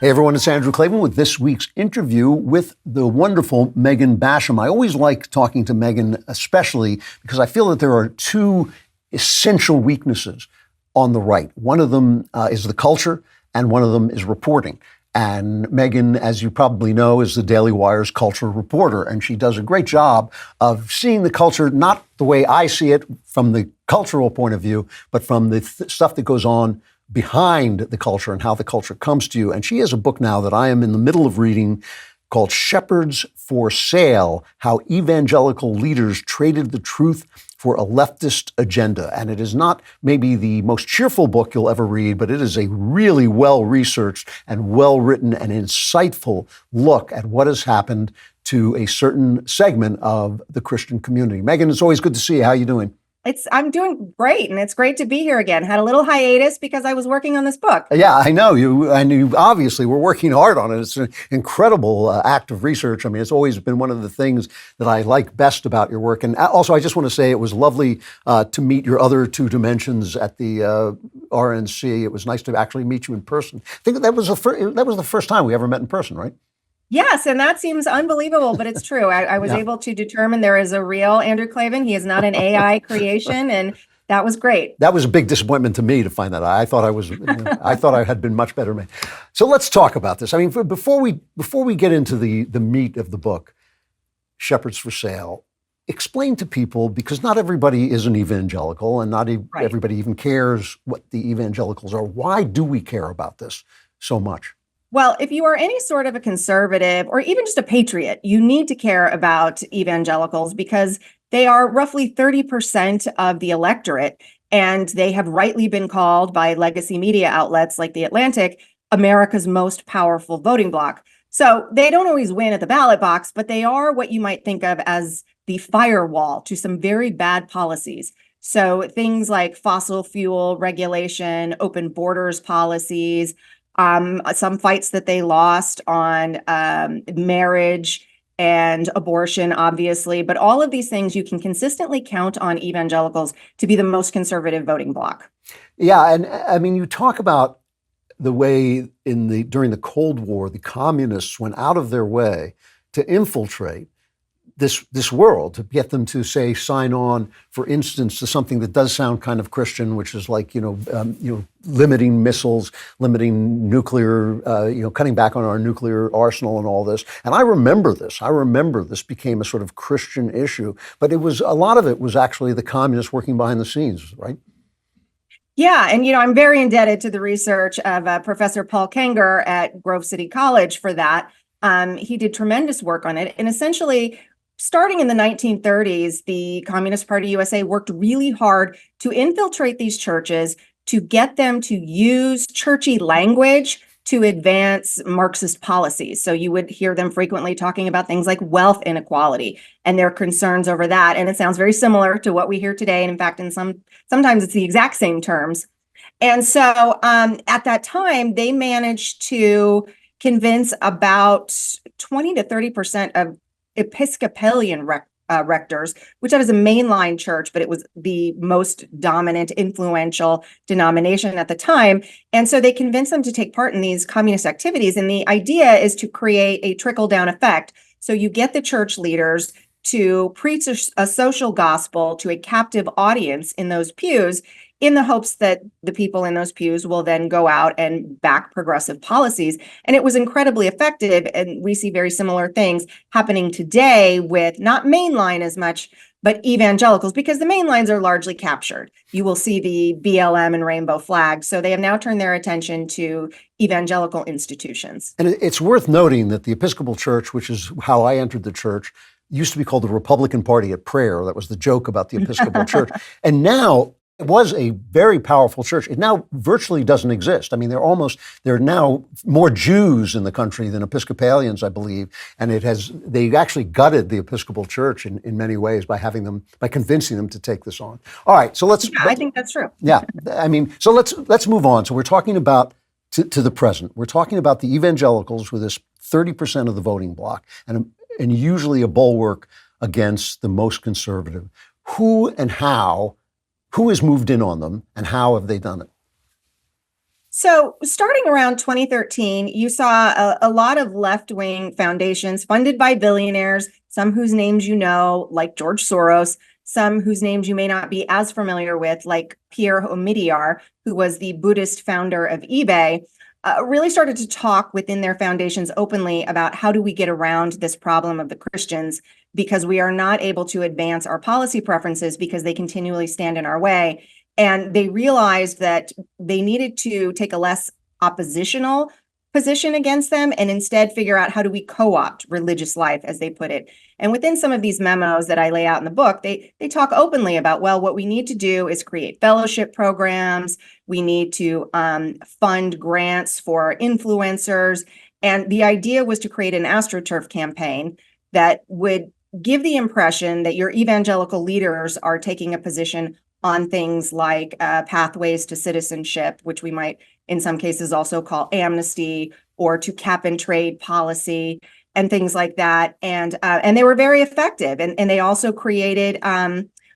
Hey everyone, it's Andrew Klavan with this week's interview with the wonderful Megan Basham. I always like talking to Megan, especially because I feel that there are two essential weaknesses on the right. One of them is the culture, and one of them is reporting. And Megan, as you probably know, is the Daily Wire's culture reporter, and she does a great job of seeing the culture, not the way I see it from the cultural point of view, but from the stuff that goes on behind the culture and how the culture comes to you. And she has a book now that I am in the middle of reading called Shepherds for Sale: How Evangelical Leaders Traded the Truth for a Leftist Agenda. And it is not maybe the most cheerful book you'll ever read, but it is a really well-researched and well-written and insightful look at what has happened to a certain segment of the Christian community. Megan, it's always good to see you. How are you doing? I'm doing great, and it's great to be here again. Had a little hiatus because I was working on this book. Yeah, I know you, and you obviously were working hard on it. It's an incredible act of research. I mean, it's always been one of the things that I like best about your work. And also, I just want to say it was lovely to meet your other two dimensions at the RNC. It was nice to actually meet you in person. I think that was the first time we ever met in person, right? Yes, and that seems unbelievable, but it's true. I was able to determine there is a real Andrew Klavan. He is not an AI creation, and that was great. That was a big disappointment to me to find that. I thought I thought I had been much better made. So let's talk about this. I mean, before we get into the meat of the book, Shepherds for Sale, explain to people, because not everybody is an evangelical, and not everybody even cares what the evangelicals are. Why do we care about this so much? Well, if you are any sort of a conservative or even just a patriot, you need to care about evangelicals because they are roughly 30% of the electorate, and they have rightly been called by legacy media outlets like The Atlantic America's most powerful voting bloc. So they don't always win at the ballot box, but they are what you might think of as the firewall to some very bad policies. So things like fossil fuel regulation, open borders policies, some fights that they lost on marriage and abortion, obviously, but all of these things you can consistently count on evangelicals to be the most conservative voting bloc. Yeah, and I mean, you talk about the way during the Cold War, the communists went out of their way to infiltrate this world, to get them to say sign on, for instance, to something that does sound kind of Christian, which is like limiting missiles, limiting nuclear, cutting back on our nuclear arsenal and all this. And I remember this. I remember this became a sort of Christian issue, but a lot of it was actually the communists working behind the scenes, right? Yeah, and I'm very indebted to the research of Professor Paul Kenger at Grove City College for that. He did tremendous work on it, and essentially, starting in the 1930s, the Communist Party USA worked really hard to infiltrate these churches, to get them to use churchy language to advance Marxist policies. So you would hear them frequently talking about things like wealth inequality and their concerns over that. And it sounds very similar to what we hear today. And in fact, sometimes it's the exact same terms. And so at that time, they managed to convince about 20 to 30% of Episcopalian rectors, which was a mainline church, but it was the most dominant, influential denomination at the time. And so they convinced them to take part in these communist activities. And the idea is to create a trickle-down effect. So you get the church leaders to preach a social gospel to a captive audience in those pews, in the hopes that the people in those pews will then go out and back progressive policies. And it was incredibly effective. And we see very similar things happening today with not mainline as much, but evangelicals, because the mainlines are largely captured. You will see the BLM and rainbow flag. So they have now turned their attention to evangelical institutions. And it's worth noting that the Episcopal Church, which is how I entered the church, used to be called the Republican Party at Prayer. That was the joke about the Episcopal Church. And now, it was a very powerful church. It now virtually doesn't exist. I mean, there are now more Jews in the country than Episcopalians, I believe. And they actually gutted the Episcopal Church in many ways by convincing them to take this on. All right, so I think that's true. Yeah, I mean, so let's move on. So we're talking about to the present. We're talking about the evangelicals, who are this 30% of the voting bloc, and usually a bulwark against the most conservative. Who has moved in on them, and how have they done it? So, starting around 2013, you saw a lot of left-wing foundations funded by billionaires, some whose names you know, like George Soros, some whose names you may not be as familiar with, like Pierre Omidyar, who was the Buddhist founder of eBay, really started to talk within their foundations openly about how do we get around this problem of the Christians, because we are not able to advance our policy preferences because they continually stand in our way. And they realized that they needed to take a less oppositional position against them and instead figure out how do we co-opt religious life, as they put it. And within some of these memos that I lay out in the book, they talk openly about, well, what we need to do is create fellowship programs. We need to fund grants for influencers. And the idea was to create an AstroTurf campaign that would give the impression that your evangelical leaders are taking a position on things like pathways to citizenship, which we might in some cases also call amnesty, or to cap and trade policy and things like that. And they were very effective. And they also created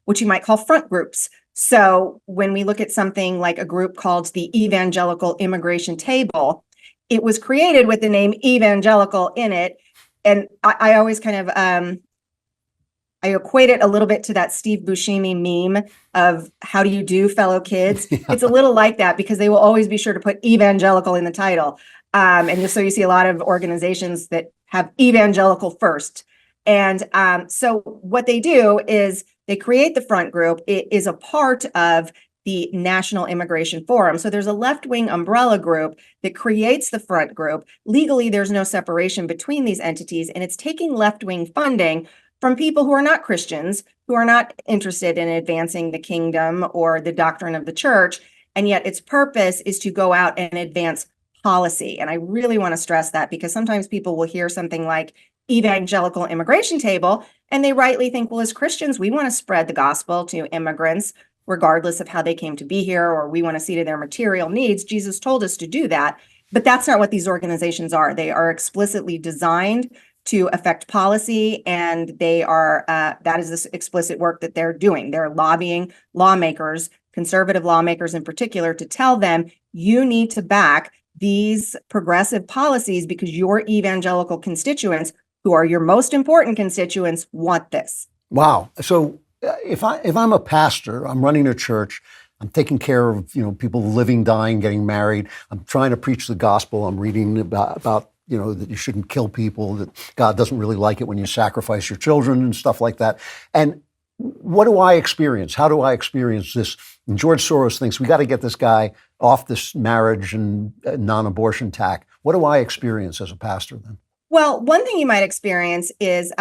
what you might call front groups. So when we look at something like a group called the Evangelical Immigration Table, it was created with the name Evangelical in it. And I always kind of I equate it a little bit to that Steve Buscemi meme of how do you do, fellow kids? Yeah. It's a little like that because they will always be sure to put evangelical in the title. And so you see a lot of organizations that have evangelical first. And so what they do is they create the front group. It is a part of the National Immigration Forum. So there's a left-wing umbrella group that creates the front group. Legally, there's no separation between these entities, and it's taking left-wing funding from people who are not Christians, who are not interested in advancing the kingdom or the doctrine of the church, and yet its purpose is to go out and advance policy. And I really want to stress that because sometimes people will hear something like Evangelical Immigration Table, and they rightly think, well, as Christians, we want to spread the gospel to immigrants, regardless of how they came to be here, or we want to see to their material needs. Jesus told us to do that, but that's not what these organizations are. They are explicitly designed to affect policy, and they are that is this explicit work that they're doing. They're lobbying lawmakers, conservative lawmakers in particular, to tell them you need to back these progressive policies because your evangelical constituents, who are your most important constituents, want this. Wow. So if I'm a pastor, I'm running a church, I'm taking care of people living, dying, getting married. I'm trying to preach the gospel. I'm reading about that you shouldn't kill people, that God doesn't really like it when you sacrifice your children and stuff like that. And what do I experience? How do I experience this? And George Soros thinks we got to get this guy off this marriage and non-abortion tack. What do I experience as a pastor then? Well, one thing you might experience is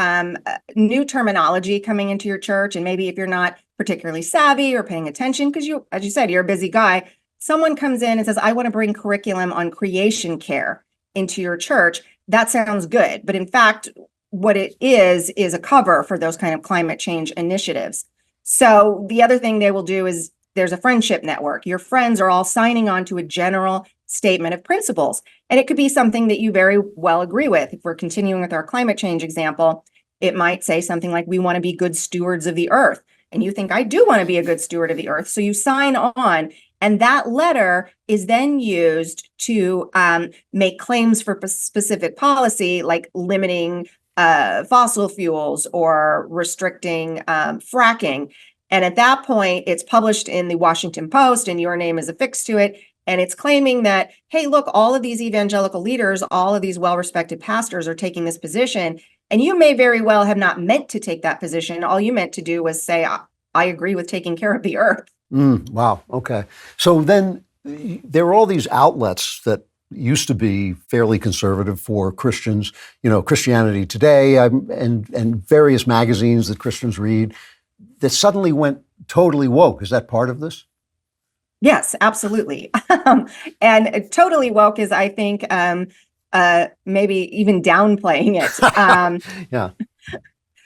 new terminology coming into your church. And maybe if you're not particularly savvy or paying attention, because you, as you said, you're a busy guy, someone comes in and says, I want to bring curriculum on creation care into your church. That sounds good. But in fact, what it is a cover for those kind of climate change initiatives. So the other thing they will do is there's a friendship network. Your friends are all signing on to a general statement of principles. And it could be something that you very well agree with. If we're continuing with our climate change example, it might say something like, we want to be good stewards of the earth. And you think, I do want to be a good steward of the earth. So you sign on. And that letter is then used to make claims for specific policy, like limiting fossil fuels or restricting fracking. And at that point, it's published in the Washington Post and your name is affixed to it. And it's claiming that, hey, look, all of these evangelical leaders, all of these well-respected pastors are taking this position. And you may very well have not meant to take that position. All you meant to do was say, I agree with taking care of the earth. Wow. Okay. So then there are all these outlets that used to be fairly conservative for Christians, Christianity Today and various magazines that Christians read that suddenly went totally woke. Is that part of this? Yes, absolutely. And totally woke is, I think, maybe even downplaying it. Yeah.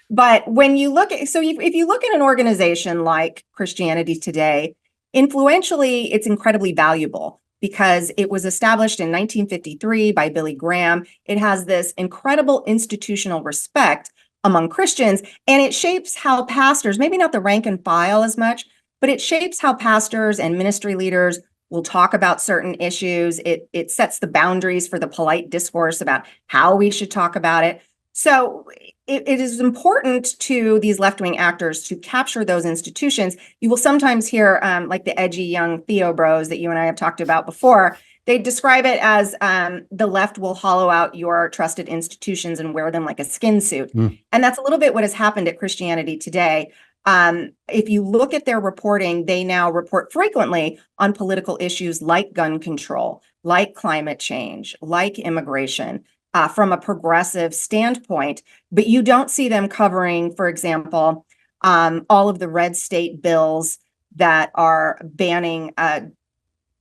But when you look at, so if you look at an organization like Christianity Today, influentially, it's incredibly valuable because it was established in 1953 by Billy Graham. It has this incredible institutional respect among Christians, and it shapes how pastors, maybe not the rank and file as much, but it shapes how pastors and ministry leaders will talk about certain issues. It sets the boundaries for the polite discourse about how we should talk about it. So it is important to these left-wing actors to capture those institutions. You will sometimes hear like the edgy young Theo bros that you and I have talked about before. They describe it as the left will hollow out your trusted institutions and wear them like a skin suit. And that's a little bit what has happened at Christianity Today. If you look at their reporting, they now report frequently on political issues like gun control, like climate change, like immigration, from a progressive standpoint. But you don't see them covering, for example, all of the red state bills that are banning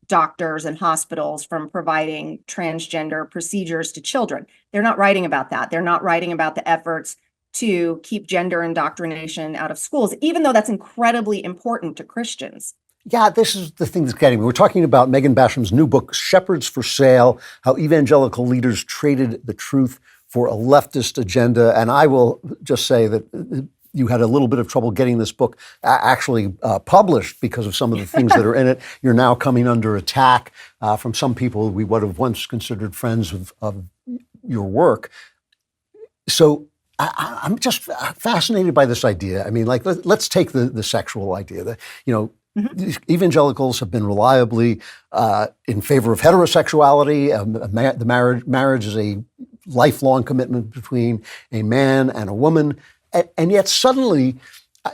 doctors and hospitals from providing transgender procedures to children. They're not writing about that. They're not writing about the efforts to keep gender indoctrination out of schools, even though that's incredibly important to Christians. Yeah, this is the thing that's getting me. We're talking about Megan Basham's new book, Shepherds for Sale, How Evangelical Leaders Traded the Truth for a Leftist Agenda. And I will just say that you had a little bit of trouble getting this book actually published because of some of the things that are in it. You're now coming under attack from some people we would have once considered friends of your work. So I'm just fascinated by this idea. I mean, like, let's take the sexual idea that, evangelicals have been reliably in favor of heterosexuality. The marriage is a lifelong commitment between a man and a woman. And yet suddenly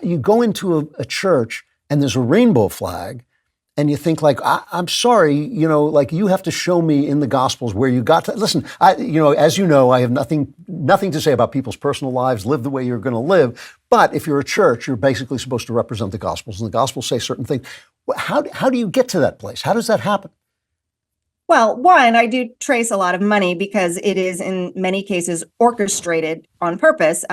you go into a church and there's a rainbow flag and you think like, I'm sorry, like you have to show me in the Gospels where you got to. Listen, as you know, I have nothing to say about people's personal lives, live the way you're going to live. But if you're a church, you're basically supposed to represent the Gospels, and the Gospels say certain things. How do you get to that place? How does that happen? Well, one, I do trace a lot of money because it is in many cases orchestrated on purpose.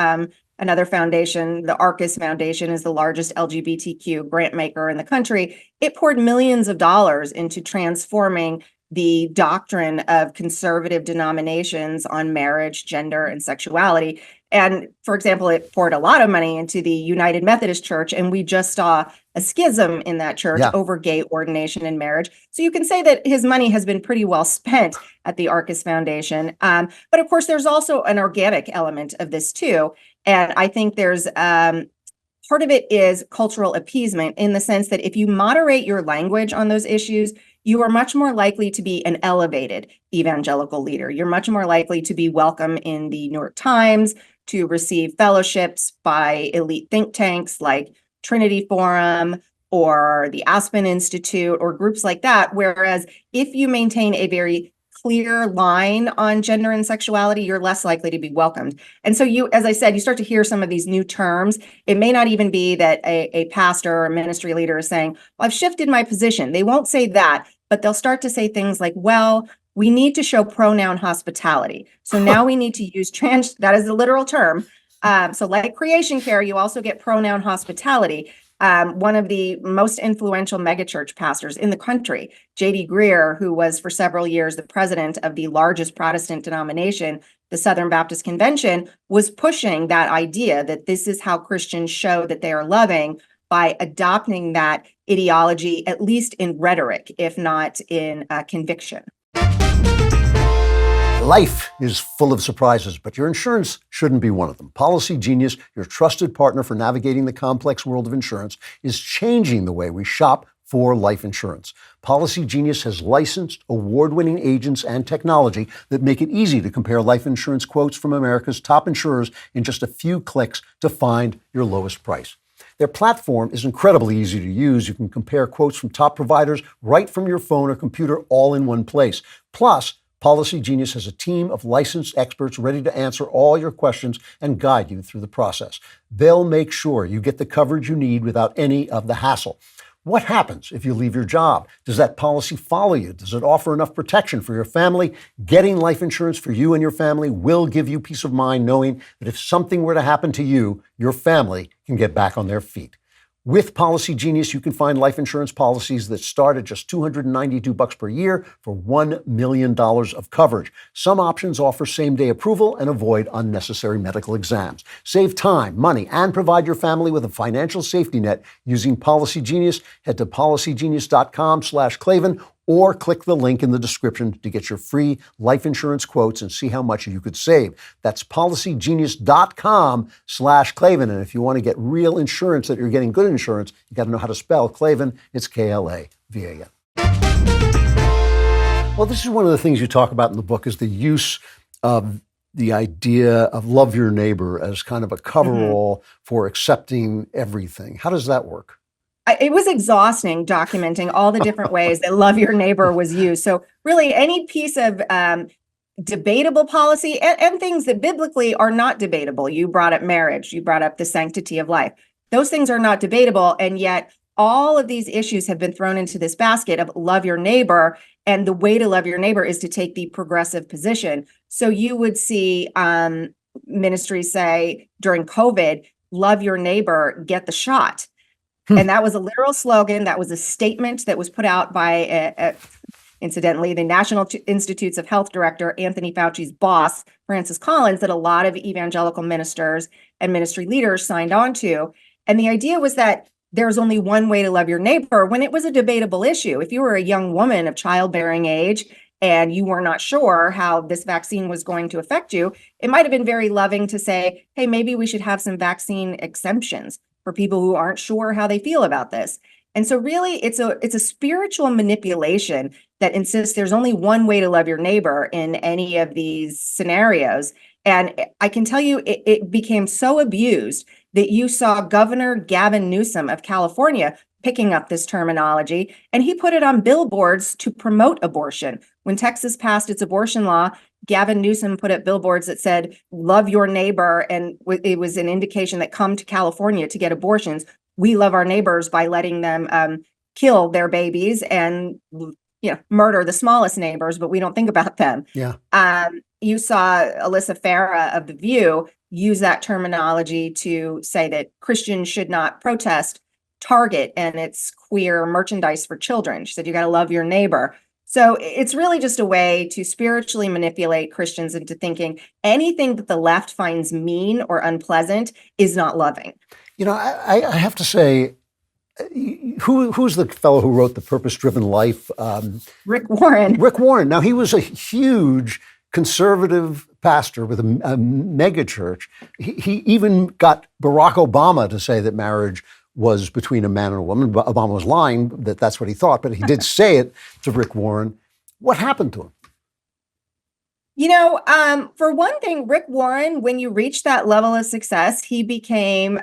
Another foundation, the Arcus Foundation, is the largest LGBTQ grant maker in the country. It poured millions of dollars into transforming the doctrine of conservative denominations on marriage, gender, and sexuality. And for example, it poured a lot of money into the United Methodist Church, and we just saw a schism in that church over gay ordination and marriage. So you can say that his money has been pretty well spent at the Arcus Foundation. But of course, there's also an organic element of this too. And I think there's part of it is cultural appeasement in the sense that if you moderate your language on those issues, you are much more likely to be an elevated evangelical leader. You're much more likely to be welcome in the New York Times, to receive fellowships by elite think tanks like Trinity Forum or the Aspen Institute or groups like that. Whereas if you maintain a very clear line on gender and sexuality, you're less likely to be welcomed. And so you, as I said, you start to hear some of these new terms. It may not even be that a pastor or a ministry leader is saying, well, I've shifted my position. They won't say that, but they'll start to say things like, well, we need to show pronoun hospitality. So now we need to use that is the literal term. So like creation care, you also get pronoun hospitality. One of the most influential megachurch pastors in the country, J.D. Greear, who was for several years the president of the largest Protestant denomination, the Southern Baptist Convention, was pushing that idea that this is how Christians show that they are loving, by adopting that ideology, at least in rhetoric, if not in conviction. Life is full of surprises, but your insurance shouldn't be one of them. Policy Genius, your trusted partner for navigating the complex world of insurance, is changing the way we shop for life insurance. Policy Genius has licensed, award-winning agents and technology that make it easy to compare life insurance quotes from America's top insurers in just a few clicks to find your lowest price. Their platform is incredibly easy to use. You can compare quotes from top providers right from your phone or computer all in one place. Plus, Policy Genius has a team of licensed experts ready to answer all your questions and guide you through the process. They'll make sure you get the coverage you need without any of the hassle. What happens if you leave your job? Does that policy follow you? Does it offer enough protection for your family? Getting life insurance for you and your family will give you peace of mind knowing that if something were to happen to you, your family can get back on their feet. With Policy Genius, you can find life insurance policies that start at just $292 per year for $1 million of coverage. Some options offer same-day approval and avoid unnecessary medical exams. Save time, money, and provide your family with a financial safety net using Policy Genius. Head to policygenius.com/Klavan or click the link in the description to get your free life insurance quotes and see how much you could save. That's policygenius.com/Klavan. And if you want to get real insurance, that you're getting good insurance, you got to know how to spell Klavan. It's Klavan. Well, this is one of the things you talk about in the book, is the use of the idea of love your neighbor as kind of a coverall for accepting everything. How does that work? It was exhausting documenting all the different ways that love your neighbor was used. So really any piece of debatable policy and things that biblically are not debatable. You brought up marriage. You brought up the sanctity of life. Those things are not debatable. And yet all of these issues have been thrown into this basket of love your neighbor. And the way to love your neighbor is to take the progressive position. So you would see ministries say during COVID, love your neighbor, get the shot. And that was a literal slogan. That was a statement that was put out by, incidentally, the National Institutes of Health Director, Anthony Fauci's boss, Francis Collins, that a lot of evangelical ministers and ministry leaders signed on to. And the idea was that there's only one way to love your neighbor when it was a debatable issue. If you were a young woman of childbearing age and you were not sure how this vaccine was going to affect you, it might have been very loving to say, hey, maybe we should have some vaccine exemptions for people who aren't sure how they feel about this. And so really it's a spiritual manipulation that insists there's only one way to love your neighbor in any of these scenarios. And I can tell you it became so abused that you saw Governor Gavin Newsom of California picking up this terminology, and he put it on billboards to promote abortion. When Texas passed its abortion law, Gavin Newsom put up billboards that said, love your neighbor. And it was an indication that come to California to get abortions. We love our neighbors by letting them kill their babies and murder the smallest neighbors, but we don't think about them. Yeah. You saw Alyssa Farah of The View use that terminology to say that Christians should not protest Target and its queer merchandise for children. She said, you got to love your neighbor. So it's really just a way to spiritually manipulate Christians into thinking anything that the left finds mean or unpleasant is not loving. I have to say, who's the fellow who wrote The Purpose-Driven Life? Rick Warren. Rick Warren. Now, he was a huge conservative pastor with a mega church. He even got Barack Obama to say that marriage was between a man and a woman. Obama was lying that that's what he thought, but he did say it to Rick Warren. What happened to him? For one thing, Rick Warren, when you reach that level of success, he became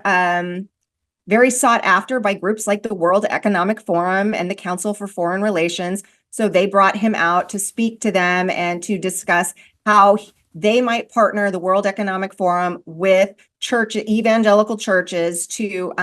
very sought after by groups like the World Economic Forum and the Council for Foreign Relations. So they brought him out to speak to them and to discuss how they might partner the World Economic Forum with evangelical churches to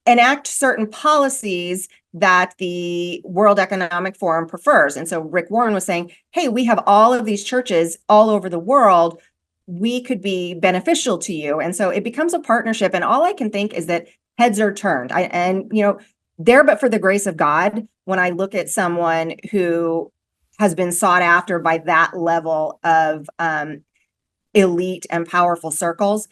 enact certain policies that the World Economic Forum prefers. And so Rick Warren was saying, hey, we have all of these churches all over the world. We could be beneficial to you. And so it becomes a partnership. And all I can think is that heads are turned. There but for the grace of God, when I look at someone who has been sought after by that level of elite and powerful circles,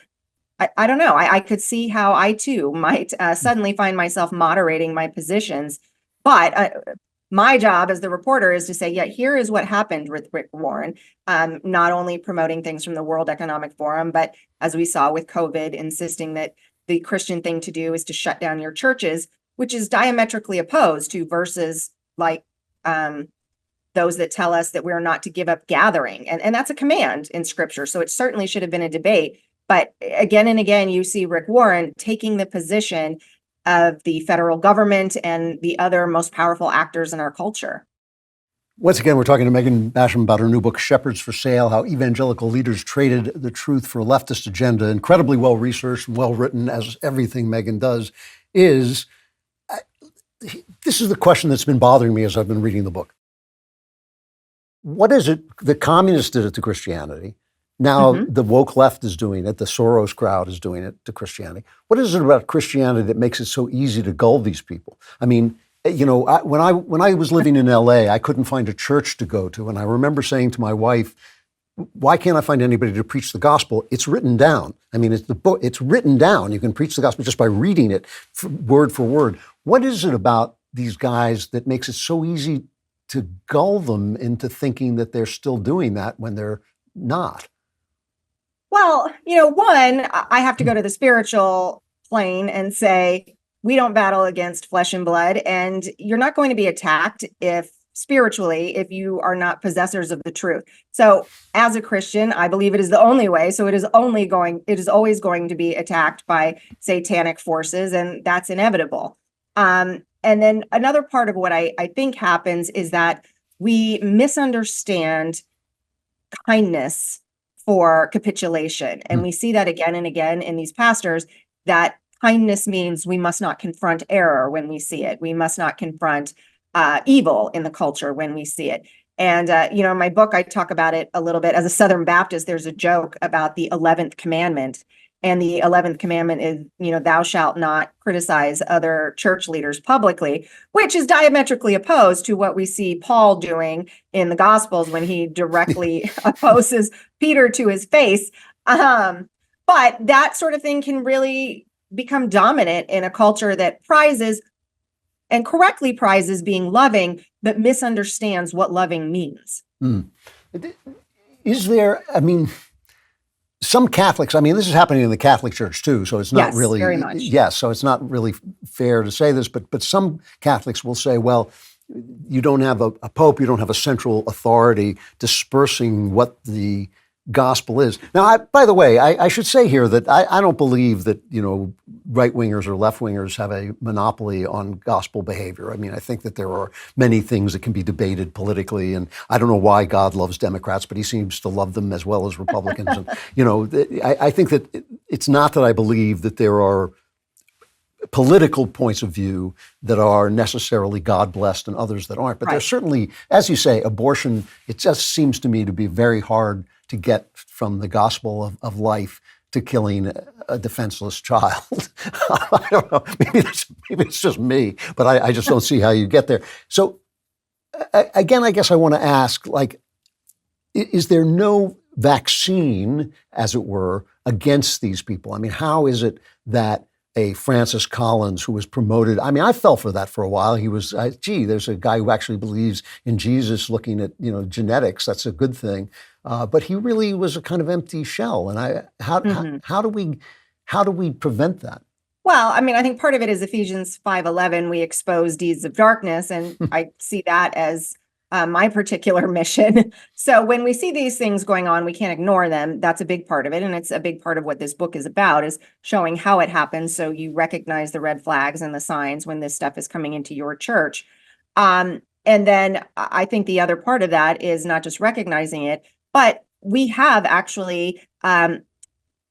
I don't know. I could see how I too might suddenly find myself moderating my positions. But my job as the reporter is to say, yeah, here is what happened with Rick Warren, not only promoting things from the World Economic Forum, but as we saw with COVID, insisting that the Christian thing to do is to shut down your churches, which is diametrically opposed to verses like those that tell us that we're not to give up gathering. And that's a command in Scripture. So it certainly should have been a debate. But again and again, you see Rick Warren taking the position of the federal government and the other most powerful actors in our culture. Once again, we're talking to Megan Basham about her new book, Shepherds for Sale, How Evangelical Leaders Traded the Truth for a Leftist Agenda. Incredibly well-researched and well-written, as everything Megan does is. This is the question that's been bothering me as I've been reading the book. What is it the communists did it to Christianity? Now Mhm. the woke left is doing it. The Soros crowd is doing it to Christianity. What is it about Christianity that makes it so easy to gull these people? I mean, when I was living in LA, I couldn't find a church to go to, and I remember saying to my wife, "Why can't I find anybody to preach the gospel? It's written down. I mean, it's the book. It's written down. You can preach the gospel just by reading it, word for word." What is it about these guys that makes it so easy to gull them into thinking that they're still doing that when they're not? Well, one, I have to go to the spiritual plane and say, we don't battle against flesh and blood, and you're not going to be attacked if you are not possessors of the truth. So as a Christian, I believe it is the only way. So it is always going to be attacked by satanic forces, and that's inevitable. And then another part of what I think happens is that we misunderstand kindness for capitulation. And we see that again and again in these pastors, that kindness means we must not confront error when we see it. We must not confront evil in the culture when we see it. And, in my book, I talk about it a little bit. As a Southern Baptist, there's a joke about the 11th commandment. And the 11th commandment is, thou shalt not criticize other church leaders publicly, which is diametrically opposed to what we see Paul doing in the Gospels when he directly opposes Peter to his face. But that sort of thing can really become dominant in a culture that prizes and correctly prizes being loving, but misunderstands what loving means. Is there, some Catholics, this is happening in the Catholic Church too, so it's not really, very much. Yes, so it's not really fair to say this, but some Catholics will say, well, you don't have a pope, you don't have a central authority dispersing what the gospel is. Now, by the way, I should say here that I don't believe that, right-wingers or left-wingers have a monopoly on gospel behavior. I think that there are many things that can be debated politically, and I don't know why God loves Democrats, but he seems to love them as well as Republicans. And, I think that it's not that I believe that there are political points of view that are necessarily God-blessed and others that aren't. But there's certainly, as you say, abortion, it just seems to me to be very hard to get from the gospel of life to killing a defenseless child. I don't know, maybe it's just me, but I just don't see how you get there. So again, I guess I want to ask, is there no vaccine, as it were, against these people? How is it that a Francis Collins who was promoted, I fell for that for a while. He was, there's a guy who actually believes in Jesus looking at, genetics. That's a good thing. But he really was a kind of empty shell. And how do we prevent that? Well, I think part of it is Ephesians 5:11, we expose deeds of darkness. And I see that as my particular mission. So when we see these things going on, we can't ignore them. That's a big part of it. And it's a big part of what this book is about, is showing how it happens. So you recognize the red flags and the signs when this stuff is coming into your church. And then I think the other part of that is not just recognizing it, but we have actually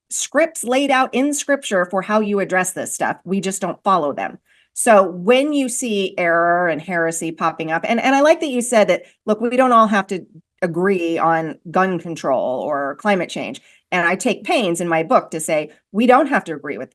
scripts laid out in scripture for how you address this stuff. We just don't follow them. So when you see error and heresy popping up, and I like that you said that, look, we don't all have to agree on gun control or climate change. And I take pains in my book to say, we don't have to agree with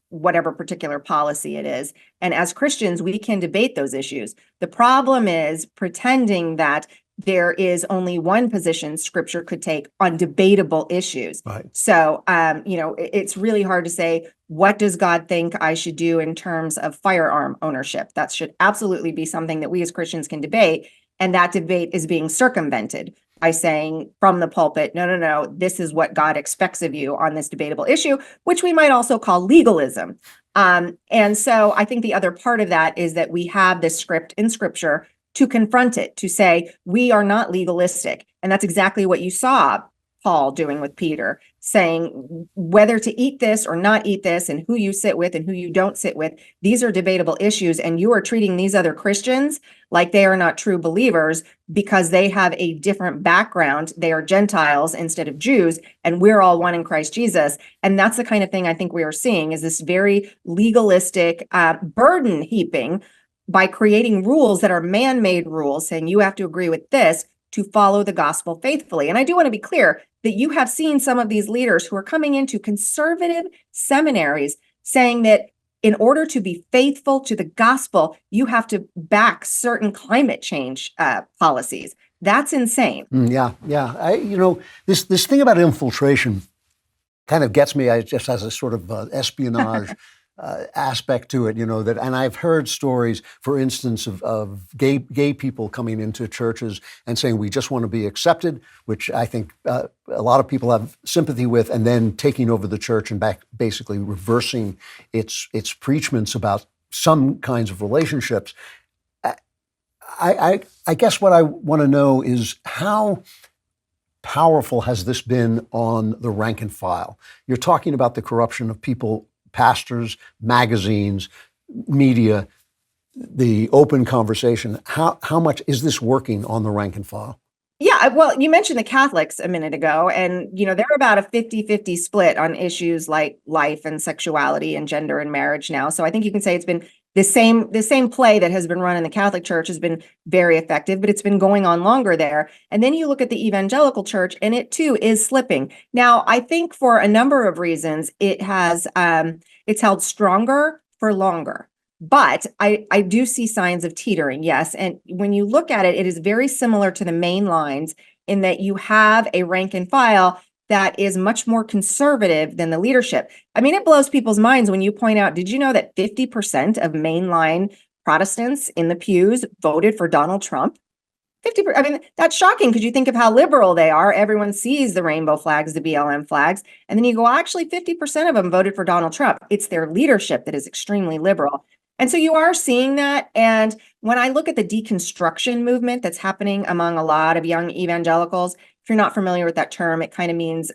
whatever particular policy it is. And as Christians, we can debate those issues. The problem is pretending that there is only one position Scripture could take on debatable issues. Right. So, it's really hard to say, what does God think I should do in terms of firearm ownership? That should absolutely be something that we as Christians can debate. And that debate is being circumvented by saying from the pulpit, no, this is what God expects of you on this debatable issue, which we might also call legalism. And so I think the other part of that is that we have this script in Scripture to confront it, to say, we are not legalistic. And that's exactly what you saw Paul doing with Peter, saying whether to eat this or not eat this, and who you sit with and who you don't sit with, these are debatable issues. And you are treating these other Christians like they are not true believers because they have a different background. They are Gentiles instead of Jews, and we're all one in Christ Jesus. And that's the kind of thing I think we are seeing, is this very legalistic burden heaping by creating rules that are man-made rules, saying you have to agree with this, to follow the gospel faithfully. And I do want to be clear that you have seen some of these leaders who are coming into conservative seminaries saying that in order to be faithful to the gospel, you have to back certain climate change policies. That's insane. Yeah. This thing about infiltration kind of gets me. It just has a sort of espionage aspect to it, and I've heard stories, for instance, of gay people coming into churches and saying, we just want to be accepted, which I think a lot of people have sympathy with, and then taking over the church and basically reversing its preachments about some kinds of relationships. I guess what I want to know is how powerful has this been on the rank and file? You're talking about the corruption of people, pastors, magazines, media, the open conversation. How much is this working on the rank and file? Yeah, well, you mentioned the Catholics a minute ago, and they're about a 50-50 split on issues like life and sexuality and gender and marriage now. So I think you can say it's been the same play that has been run in the Catholic Church has been very effective, but it's been going on longer there. And then you look at the Evangelical Church, and it too is slipping. Now, I think for a number of reasons, it's held stronger for longer. But I do see signs of teetering, yes. And when you look at it, it is very similar to the main lines in that you have a rank and file that is much more conservative than the leadership. I mean, it blows people's minds when you point out, did you know that 50% of mainline Protestants in the pews voted for Donald Trump? 50%. I mean, that's shocking because you think of how liberal they are. Everyone sees the rainbow flags, the BLM flags. And then you go, actually, 50% of them voted for Donald Trump. It's their leadership that is extremely liberal. And so you are seeing that. And when I look at the deconstruction movement that's happening among a lot of young evangelicals, if you're not familiar with that term, it kind of means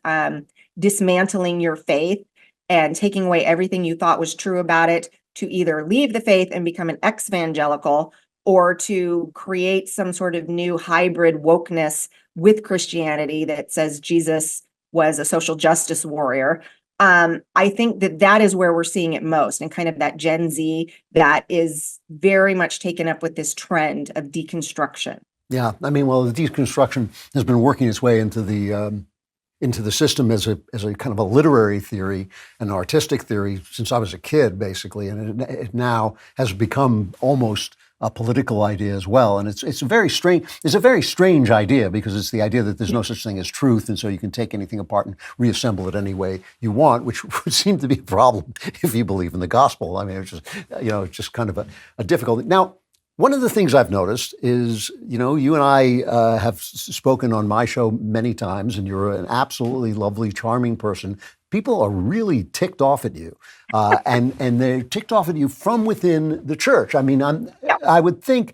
dismantling your faith and taking away everything you thought was true about it to either leave the faith and become an ex-evangelical or to create some sort of new hybrid wokeness with Christianity that says Jesus was a social justice warrior. I think that is where we're seeing it most, and kind of that Gen Z that is very much taken up with this trend of deconstruction. Yeah, I mean, well, the deconstruction has been working its way into the system as a kind of a literary theory, an artistic theory since I was a kid, basically, and it now has become almost a political idea as well. And it's a very strange idea, because it's the idea that there's no such thing as truth, and so you can take anything apart and reassemble it any way you want, which would seem to be a problem if you believe in the gospel. I mean, it's just kind of a difficult. Now, one of the things I've noticed is, you and I have spoken on my show many times, and you're an absolutely lovely, charming person. People are really ticked off at you, and they're ticked off at you from within the church. I mean, I would think,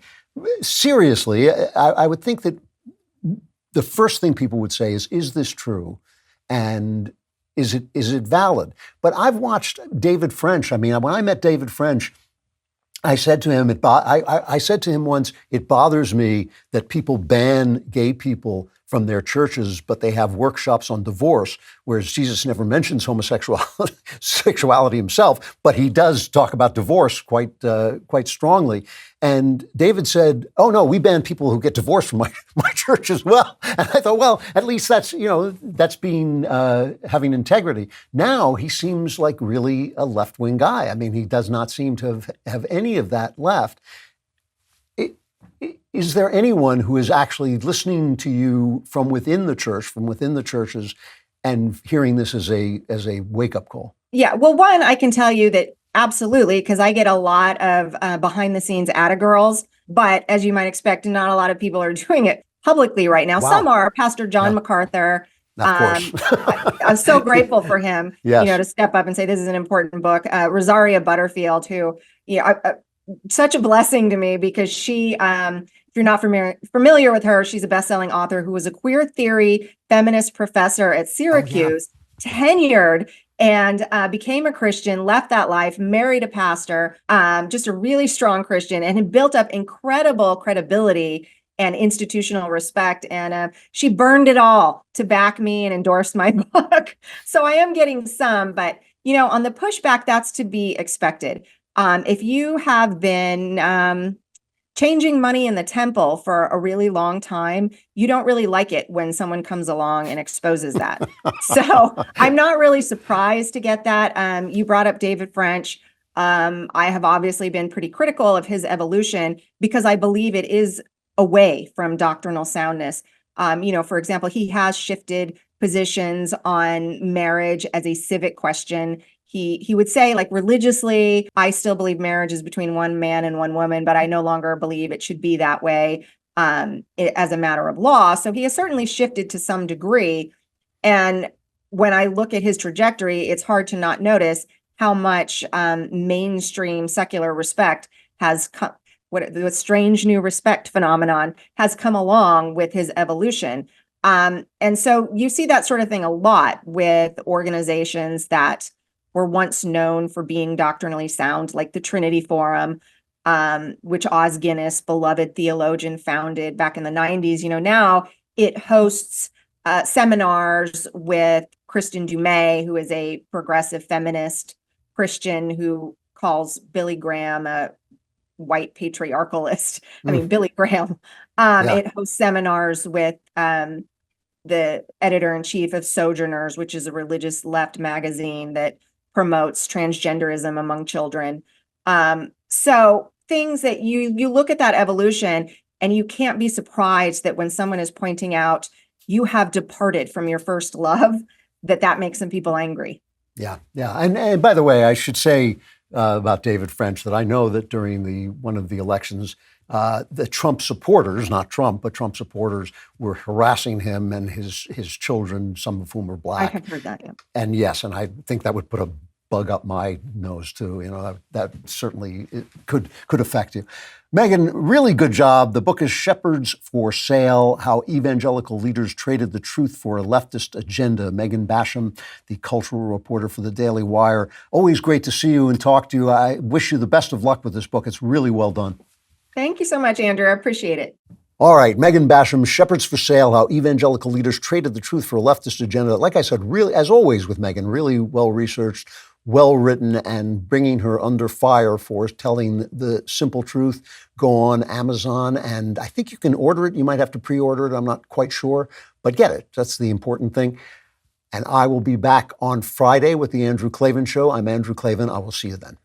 seriously, I would think that the first thing people would say is this true? And is it valid? But I've watched David French. I mean, when I met David French, I said to him, I said to him once, it bothers me that people ban gay people from their churches, but they have workshops on divorce, whereas Jesus never mentions sexuality himself, but he does talk about divorce quite strongly. And David said, "Oh no, we ban people who get divorced from my church as well." And I thought, well, at least that's being having integrity. Now he seems like really a left-wing guy. I mean, he does not seem to have any of that left. Is there anyone who is actually listening to you from within the church, from within the churches, and hearing this as a wake-up call? Yeah, well, one, I can tell you that absolutely, because I get a lot of behind-the-scenes attagirls, but as you might expect, not a lot of people are doing it publicly right now. Wow. Some are. Pastor John MacArthur. Of course. I'm so grateful for him, yes. To step up and say, this is an important book. Rosaria Butterfield, who, such a blessing to me, because she, if you're not familiar with her, she's a best-selling author who was a queer theory feminist professor at Syracuse, tenured, and became a Christian, left that life, married a pastor, just a really strong Christian, and had built up incredible credibility and institutional respect. And she burned it all to back me and endorse my book. So I am getting some, but, on the pushback, that's to be expected. If you have been changing money in the temple for a really long time, you don't really like it when someone comes along and exposes that. So I'm not really surprised to get that. You brought up David French. I have obviously been pretty critical of his evolution because I believe it is away from doctrinal soundness. For example, he has shifted positions on marriage as a civic question. He would say, like, religiously, I still believe marriage is between one man and one woman, but I no longer believe it should be that way as a matter of law. So he has certainly shifted to some degree. And when I look at his trajectory, it's hard to not notice how much mainstream secular respect has come. What the strange new respect phenomenon has come along with his evolution. And so you see that sort of thing a lot with organizations that were once known for being doctrinally sound, like the Trinity Forum, which Os Guinness, beloved theologian, founded back in the 90s. Now it hosts seminars with Kristen Dumais, who is a progressive feminist Christian who calls Billy Graham a white patriarchalist. I mean, Billy Graham. It hosts seminars with the editor-in-chief of Sojourners, which is a religious left magazine that promotes transgenderism among children. So things that you look at that evolution and you can't be surprised that when someone is pointing out you have departed from your first love, that makes some people angry. Yeah. And by the way, I should say about David French that I know that during one of the elections, the Trump supporters, not Trump, but Trump supporters were harassing him and his children, some of whom are Black. I have heard that, yeah. And yes, and I think that would put a bug up my nose too. That certainly could affect you. Megan, really good job. The book is Shepherds for Sale: How Evangelical Leaders Traded the Truth for a Leftist Agenda. Megan Basham, the cultural reporter for the Daily Wire. Always great to see you and talk to you. I wish you the best of luck with this book. It's really well done. Thank you so much, Andrew. I appreciate it. All right, Megan Basham, Shepherds for Sale: How Evangelical Leaders Traded the Truth for a Leftist Agenda. Like I said, really, as always with Megan, really well-researched, well-written, and bringing her under fire for telling the simple truth. Go on Amazon, and I think you can order it. You might have to pre-order it. I'm not quite sure, but get it. That's the important thing. And I will be back on Friday with the Andrew Klavan Show. I'm Andrew Klavan. I will see you then.